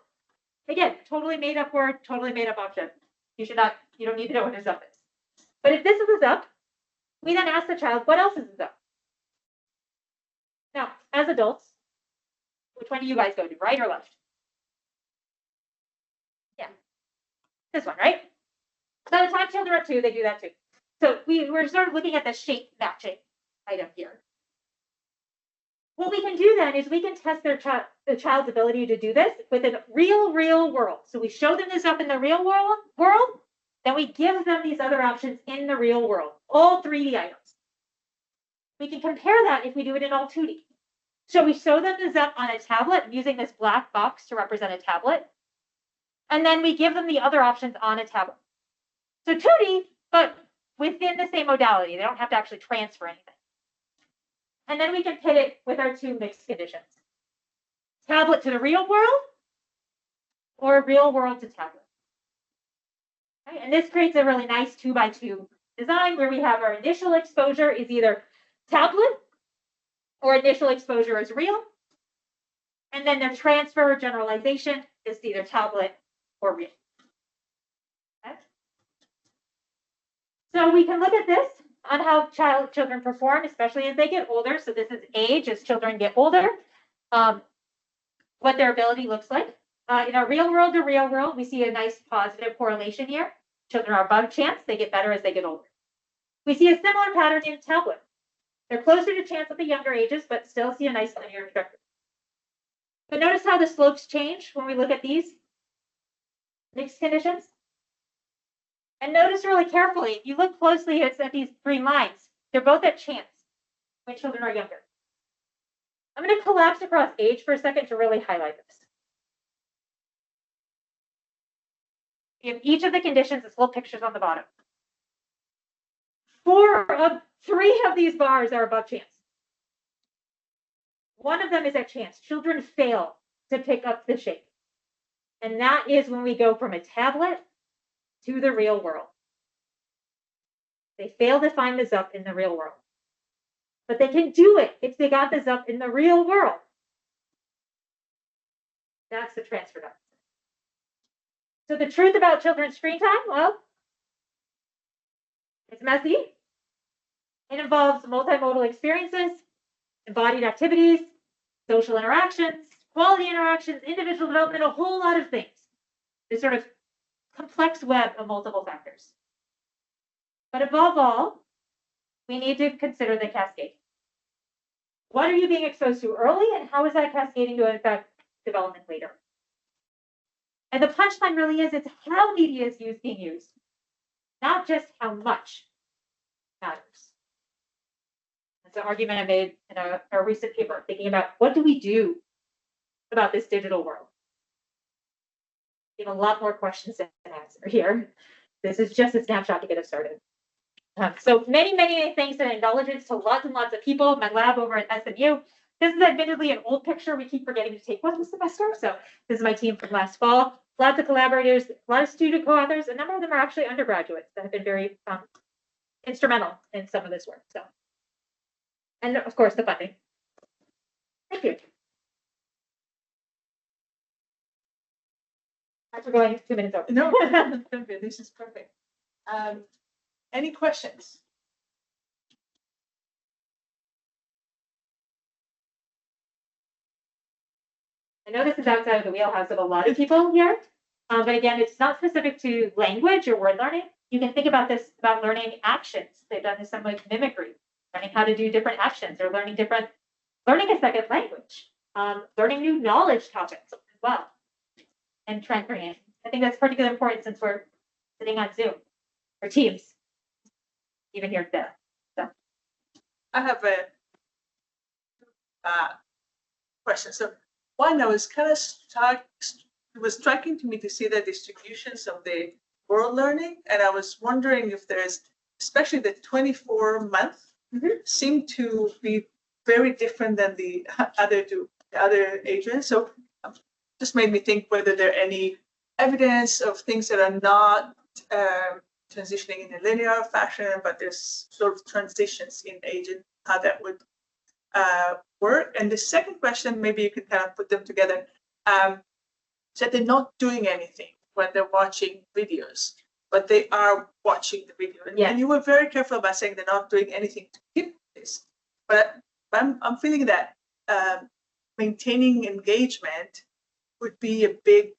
S2: Again, totally made up word, totally made up option. You don't need to know what a zup is. But if this is a zup, we then ask the child, what else is a zup? Now, as adults, which one do you guys go to, right or left? Yeah, this one, right? So by the time children are 2, they do that too. So we're sort of looking at the shape matching item here. What we can do then is we can test the child's ability to do this with a real world. So we show them this up in the real world, then we give them these other options in the real world, all 3D items. We can compare that if we do it in all 2D. So we show them this up on a tablet using this black box to represent a tablet. And then we give them the other options on a tablet. So 2D, but within the same modality. They don't have to actually transfer anything. And then we can pit it with our 2 mixed conditions. Tablet to the real world or real world to tablet. Okay? And this creates a really nice 2x2 design where we have our initial exposure is either tablet or initial exposure is real. And then the transfer or generalization is either tablet or real. Okay? So we can look at this on how children perform, especially as they get older. So this is age as children get older, what their ability looks like. In our real world to real world, we see a nice positive correlation here. Children are above chance, they get better as they get older. We see a similar pattern in tablet. They're closer to chance at the younger ages, but still see a nice linear trajectory. But notice how the slopes change when we look at these mixed conditions. And notice really carefully, if you look closely at these 3 lines, they're both at chance when children are younger. I'm going to collapse across age for a second to really highlight this. We have each of the conditions as little pictures on the bottom. 3 of these bars are above chance. One of them is at chance. Children fail to pick up the shape. And that is when we go from a tablet to the real world. They fail to find the zup in the real world. But they can do it if they got the zup in the real world. That's the transfer deficit. So the truth about children's screen time, well, it's messy. It involves multimodal experiences, embodied activities, social interactions, quality interactions, individual development, a whole lot of things. This sort of complex web of multiple factors. But above all, we need to consider the cascade. What are you being exposed to early, and how is that cascading to affect development later? And the punchline really is, it's how media is being used, not just how much matters. That's an argument I made in a recent paper, thinking about what do we do about this digital world? We have a lot more questions to answer here. This is just a snapshot to get us started. So many things and acknowledgements to lots and lots of people. My lab over at SMU. This is admittedly an old picture we keep forgetting to take one semester. So this is my team from last fall. Lots of collaborators, a lot of student co-authors. A number of them are actually undergraduates that have been very instrumental in some of this work. So, and of course the funding. Thank you. After going 2 minutes over.
S1: No, this is perfect. Any questions?
S2: I know this is outside of the wheelhouse of a lot of people here, but again, it's not specific to language or word learning. You can think about this about learning actions. They've done this some like mimicry, learning how to do different actions, or learning a second language, learning new knowledge topics as well, and transferring it. I think that's particularly important since we're sitting on Zoom or Teams, even here today. So
S1: I have a question. So one, I was kind of it was striking to me to see the distributions of the world learning, and I was wondering if there's, especially the 24-month, seem to be very different than the other ages. So just made me think whether there are any evidence of things that are not transitioning in a linear fashion, but there's sort of transitions in age and how that would work. And the second question, maybe you could kind of put them together. So they're not doing anything when they're watching videos, but they are watching the video. And you were very careful about saying they're not doing anything to keep this. But I'm feeling that maintaining engagement would be a big,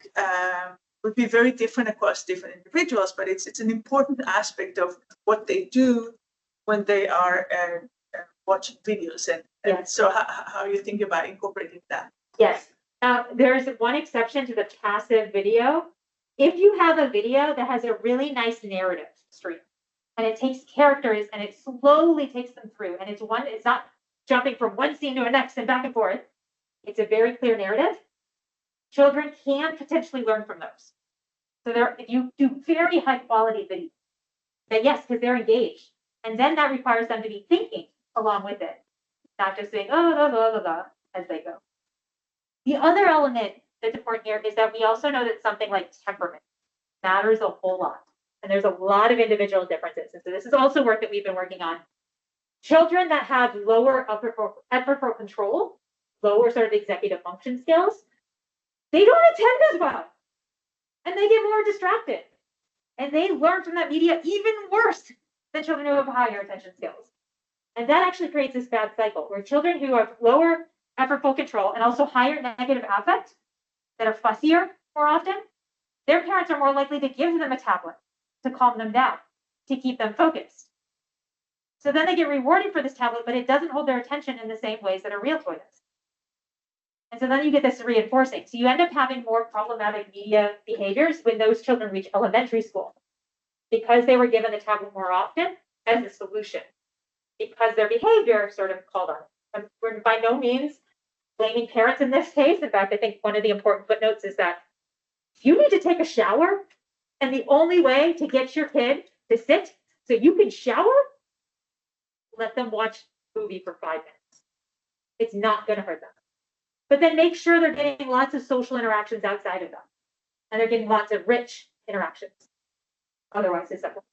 S1: would be very different across different individuals, but it's an important aspect of what they do when they are watching videos. And so how are you thinking about incorporating that?
S2: Yes. There's one exception to the passive video. If you have a video that has a really nice narrative stream, and it takes characters and it slowly takes them through, and it's not jumping from one scene to the next and back and forth. It's a very clear narrative. Children can potentially learn from those. So if you do very high quality videos, then yes, because they're engaged. And then that requires them to be thinking along with it, not just saying, oh, blah, blah, blah, blah, as they go. The other element that's important here is that we also know that something like temperament matters a whole lot. And there's a lot of individual differences. And so this is also work that we've been working on. Children that have lower effortful control, lower sort of executive function skills, they don't attend as well. And they get more distracted. And they learn from that media even worse than children who have higher attention skills. And that actually creates this bad cycle where children who have lower effortful control and also higher negative affect, that are fussier more often, their parents are more likely to give them a tablet to calm them down, to keep them focused. So then they get rewarded for this tablet, but it doesn't hold their attention in the same ways that a real toy does. And so then you get this reinforcing. So you end up having more problematic media behaviors when those children reach elementary school, because they were given the tablet more often as a solution, because their behavior sort of called on it. We're by no means blaming parents in this case. In fact, I think one of the important footnotes is that if you need to take a shower, and the only way to get your kid to sit so you can shower, let them watch a movie for 5 minutes. It's not going to hurt them. But then make sure they're getting lots of social interactions outside of them. And they're getting lots of rich interactions. Otherwise, it's simple.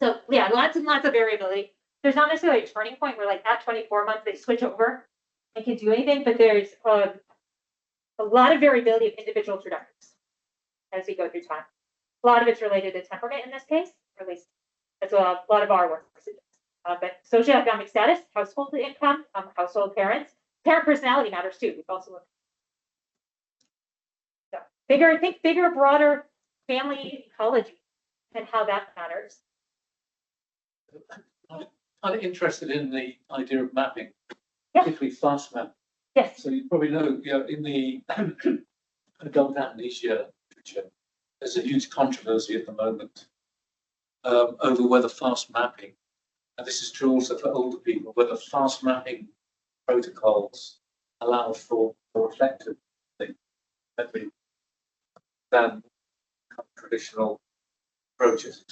S2: So yeah, lots and lots of variability. There's not necessarily a turning point where like at 24 months, they switch over and can do anything, but there's a lot of variability of individual trajectories as we go through time. A lot of it's related to temperament in this case, or at least that's what a lot of our work suggests. But socioeconomic status, household income, household parents, parent personality matters too. We've also looked. So bigger, broader family ecology and how that matters.
S7: I'm kind of interested in the idea of mapping,
S2: Yeah.
S7: particularly fast map.
S2: Yes.
S7: So you probably know, in the adult amnesia literature, there's a huge controversy at the moment over whether fast mapping, and this is true also for older people, whether fast mapping protocols allow for more effective memory than traditional approaches,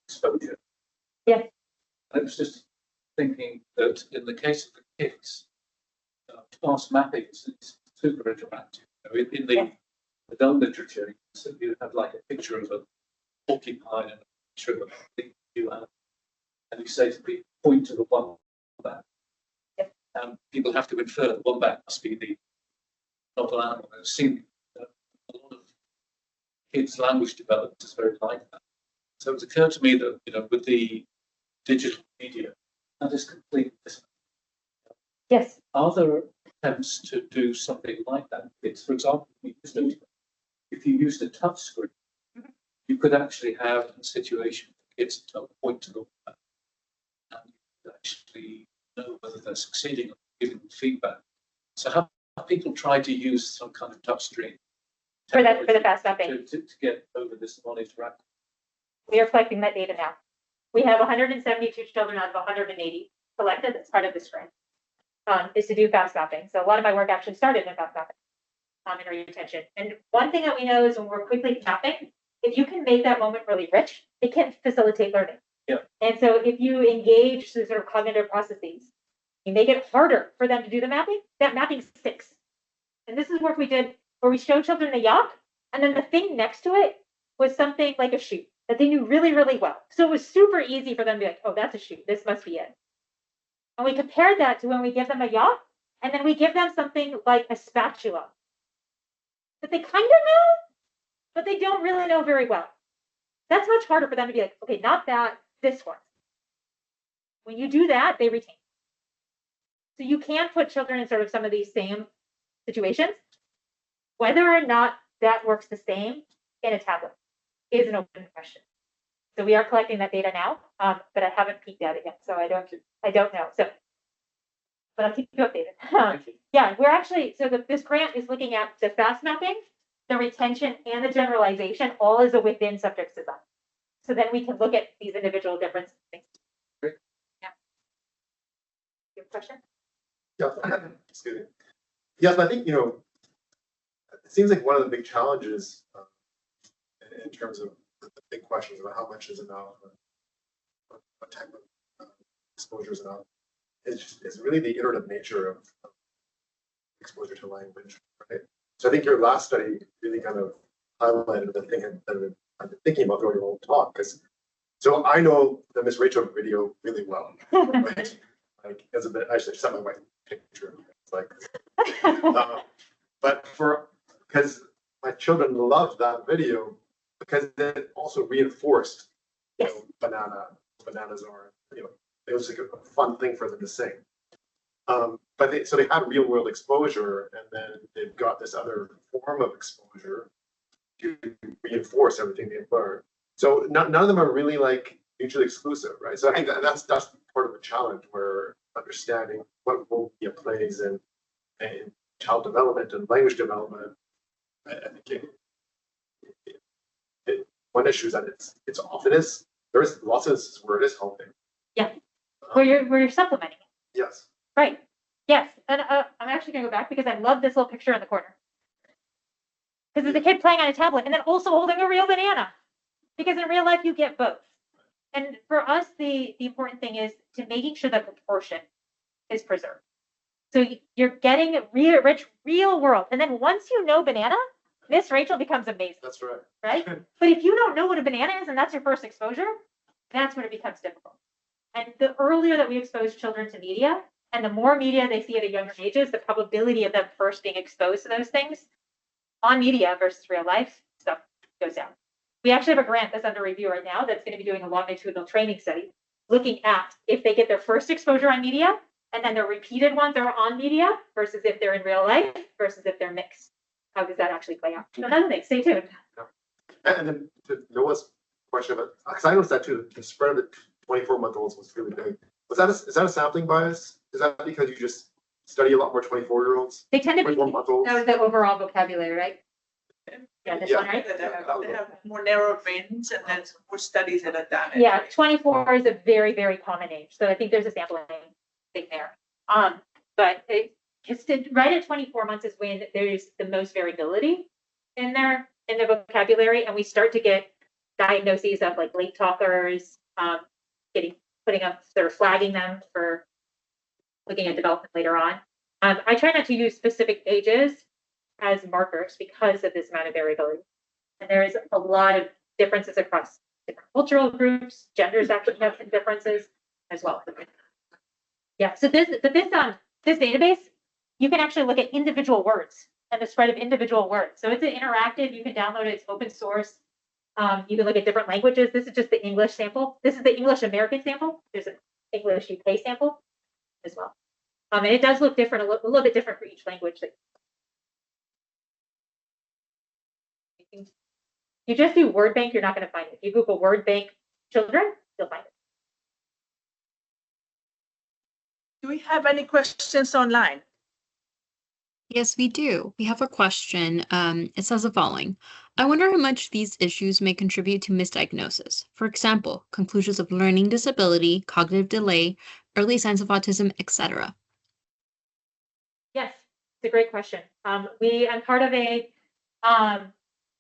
S7: exposure.
S2: Yeah.
S7: I was just thinking that in the case of the kids, fast mapping is super interactive. In the adult literature, you have like a picture of a porcupine and a picture of a big animal, and you say to people, point to the one back. And people have to infer that one back must be the novel animal. I've seen a lot of kids' language development is very like that. So it's occurred to me that with the digital media, that is completely different.
S2: Yes.
S7: Are there attempts to do something like that? It's, for example, if you used a touch screen, you could actually have a situation for kids to point to the back, and you could actually know whether they're succeeding or giving them feedback. So have people tried to use some kind of touch screen
S2: For the fast mapping.
S7: to get over this non-interaction?
S2: We are collecting that data now. We have 172 children out of 180 collected as part of this grant, is to do fast mapping. So a lot of my work actually started in fast mapping and retention. And one thing that we know is when we're quickly mapping, if you can make that moment really rich, it can facilitate learning.
S7: Yeah.
S2: And so if you engage the sort of cognitive processes, you make it harder for them to do the mapping, that mapping sticks. And this is work we did where we showed children the yak, and then the thing next to it was something like a shoe that they knew really, really well. So it was super easy for them to be like, oh, that's a shoe. This must be it. And we compared that to when we give them a yak, and then we give them something like a spatula that they kind of know, but they don't really know very well. That's much harder for them to be like, okay, not that, this one. When you do that, they retain. So you can put children in sort of some of these same situations. Whether or not that works the same in a tablet is an open question. So we are collecting that data now, but I haven't peeked at it yet, so I don't know. So, but I'll keep you updated. Yeah, we're actually, so this grant is looking at the fast mapping, the retention, and the generalization, all as a within subjects design. So then we can look at these individual differences.
S7: Great.
S2: Yeah. You have a question?
S8: Yeah. Excuse me. Yes, I think, it seems like one of the big challenges in terms of the big questions about how much is enough, or what type of exposure is enough, is really the iterative nature of exposure to language, right? So I think your last study really kind of highlighted the thing that I've been thinking about throughout your whole talk, because so I know the Miss Rachel video really well, right? Like, as a bit, I should send my wife a picture. It's like, but because my children loved that video because it also reinforced, bananas are, it was like a fun thing for them to sing. But they had real world exposure, and then they've got this other form of exposure to reinforce everything they've learned. So none of them are really like mutually exclusive, right? So I think that's part of the challenge, where understanding what role media plays in child development and language development. I think one issue is that it's often there's lots of instances where it is helping.
S2: Yeah, where you're supplementing it.
S8: Yes.
S2: Right. Yes, and I'm actually going to go back because I love this little picture in the corner. Because there's a kid playing on a tablet and then also holding a real banana. Because in real life, you get both. And for us, the important thing is to making sure that proportion is preserved. So you're getting rich real world. And then once you know banana, Miss Rachel becomes amazing,
S8: That's right.
S2: right? But if you don't know what a banana is and that's your first exposure, that's when it becomes difficult. And the earlier that we expose children to media, and the more media they see at a younger ages, the probability of them first being exposed to those things on media versus real life stuff goes down. We actually have a grant that's under review right now that's going to be doing a longitudinal training study, looking at if they get their first exposure on media and then their repeated ones are on media versus if they're in real life versus if they're mixed. How does that actually play out? So another thing, stay tuned.
S8: And then to Noah's question about, because I noticed that too, the spread of the 24-month-olds was really big. Is that a sampling bias? Is that because you just study a lot more 24-year-olds?
S2: They tend to be,
S8: 24-month-olds?
S2: that was the overall vocabulary, right? Yeah, this one, right?
S1: They have more narrow brains and there's more studies that are done.
S2: Yeah, 24 is a very, very common age. So I think there's a sampling thing there. But right at 24 months is when there's the most variability in the vocabulary, and we start to get diagnoses of like late talkers, putting up, sort of flagging them for looking at development later on. I try not to use specific ages as markers because of this amount of variability. And there is a lot of differences across different cultural groups. Genders actually have some differences as well. Yeah, so this database, you can actually look at individual words and the spread of individual words. So it's an interactive, you can download it, it's open source. You can look at different languages. This is just the English sample. This is the English American sample. There's an English UK sample as well. And it does look different, a little bit different for each language. You just do word bank, you're not going to find it. If you Google word bank children, you'll find it.
S1: Do we have any questions online?
S9: Yes, we do. We have a question. It says the following. I wonder how much these issues may contribute to misdiagnosis. For example, conclusions of learning disability, cognitive delay, early signs of autism, etc.
S2: Yes, it's a great question. I'm part of a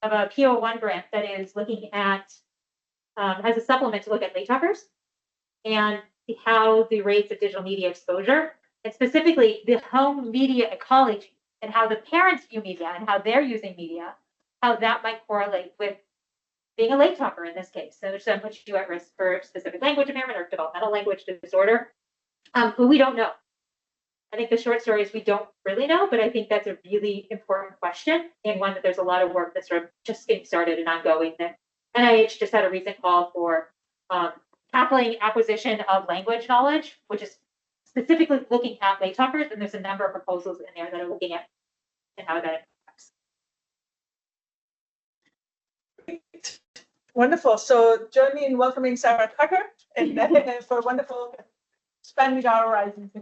S2: PO1 grant that is looking at, has a supplement to look at late talkers and how the rates of digital media exposure, and specifically the home media ecology and how the parents view media and how they're using media, how that might correlate with being a late talker in this case. So which then puts you at risk for specific language impairment or developmental language disorder, but we don't know. I think the short story is we don't really know, but I think that's a really important question and one that there's a lot of work that's sort of just getting started and ongoing. That NIH just had a recent call for tackling acquisition of language knowledge, which is specifically looking at late talkers, and there's a number of proposals in there that are looking at and how that impacts.
S1: Wonderful. So join me in welcoming Sarah Kucker and for wonderful expanding our horizons.